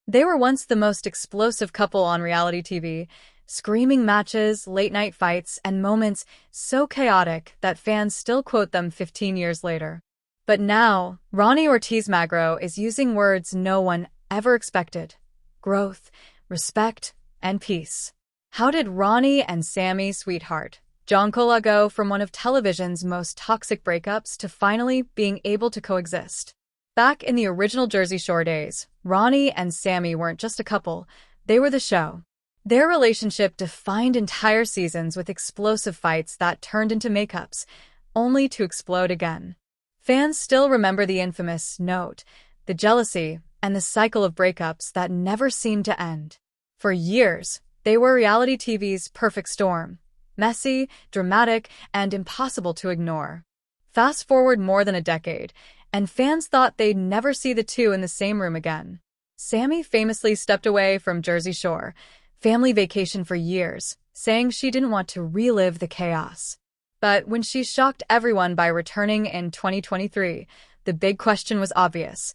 They were once the most explosive couple on reality TV, screaming matches, late-night fights, and moments so chaotic that fans still quote them 15 years later. But now, Ronnie Ortiz-Magro is using words no one ever expected: growth, respect, and peace. How did Ronnie and Sammi sweetheart Giancola go from one of television's most toxic breakups to finally being able to coexist? Back in the original Jersey Shore days, Ronnie and Sammi weren't just a couple, they were the show. Their relationship defined entire seasons with explosive fights that turned into makeups, only to explode again. Fans still remember the infamous note, the jealousy, and the cycle of breakups that never seemed to end. For years, they were reality TV's perfect storm: messy, dramatic, and impossible to ignore. Fast forward more than a decade, and fans thought they'd never see the two in the same room again. Sammi famously stepped away from Jersey Shore family vacation for years, saying she didn't want to relive the chaos. But when she shocked everyone by returning in 2023, the big question was obvious: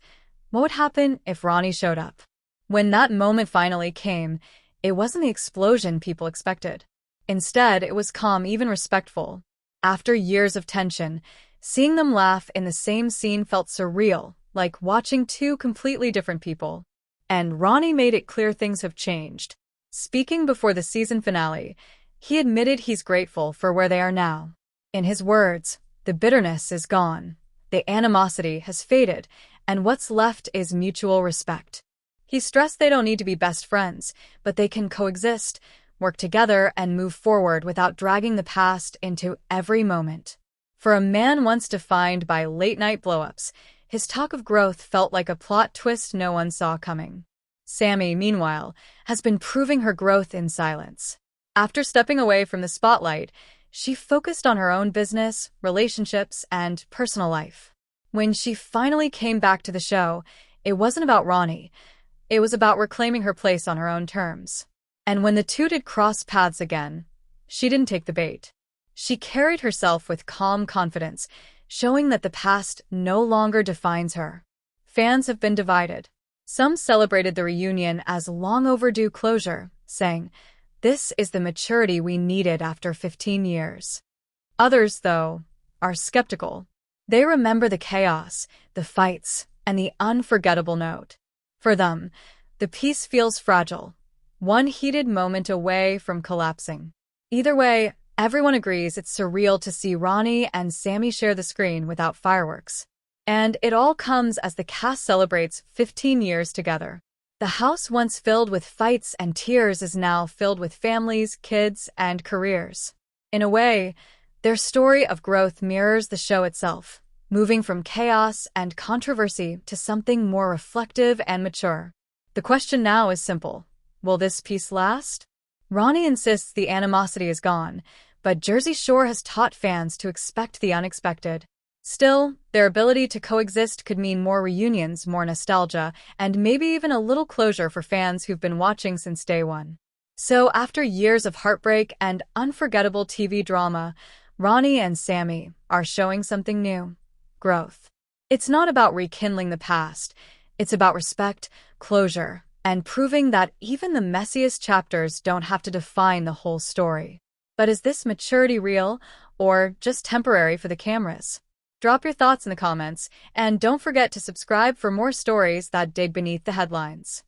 what would happen if Ronnie showed up? When that moment finally came, it wasn't the explosion people expected. Instead, it was calm, even respectful. After years of tension, seeing them laugh in the same scene felt surreal, like watching two completely different people. And Ronnie made it clear things have changed. Speaking before the season finale, he admitted he's grateful for where they are now. In his words, the bitterness is gone, the animosity has faded, and what's left is mutual respect. He stressed they don't need to be best friends, but they can coexist, work together, and move forward without dragging the past into every moment. For a man once defined by late-night blow-ups, his talk of growth felt like a plot twist no one saw coming. Sammi, meanwhile, has been proving her growth in silence. After stepping away from the spotlight, she focused on her own business, relationships, and personal life. When she finally came back to the show, it wasn't about Ronnie. It was about reclaiming her place on her own terms. And when the two did cross paths again, she didn't take the bait. She carried herself with calm confidence, showing that the past no longer defines her. Fans have been divided. Some celebrated the reunion as long overdue closure, saying, "This is the maturity we needed after 15 years." Others, though, are skeptical. They remember the chaos, the fights, and the unforgettable note. For them, the peace feels fragile, one heated moment away from collapsing. Either way, everyone agrees it's surreal to see Ronnie and Sammi share the screen without fireworks. And it all comes as the cast celebrates 15 years together. The house once filled with fights and tears is now filled with families, kids, and careers. In a way, their story of growth mirrors the show itself, moving from chaos and controversy to something more reflective and mature. The question now is simple: will this peace last? Ronnie insists the animosity is gone, but Jersey Shore has taught fans to expect the unexpected. Still, their ability to coexist could mean more reunions, more nostalgia, and maybe even a little closure for fans who've been watching since day one. So, after years of heartbreak and unforgettable TV drama, Ronnie and Sammi are showing something new: growth. It's not about rekindling the past. It's about respect, closure, and proving that even the messiest chapters don't have to define the whole story. But is this maturity real, or just temporary for the cameras? Drop your thoughts in the comments, and don't forget to subscribe for more stories that dig beneath the headlines.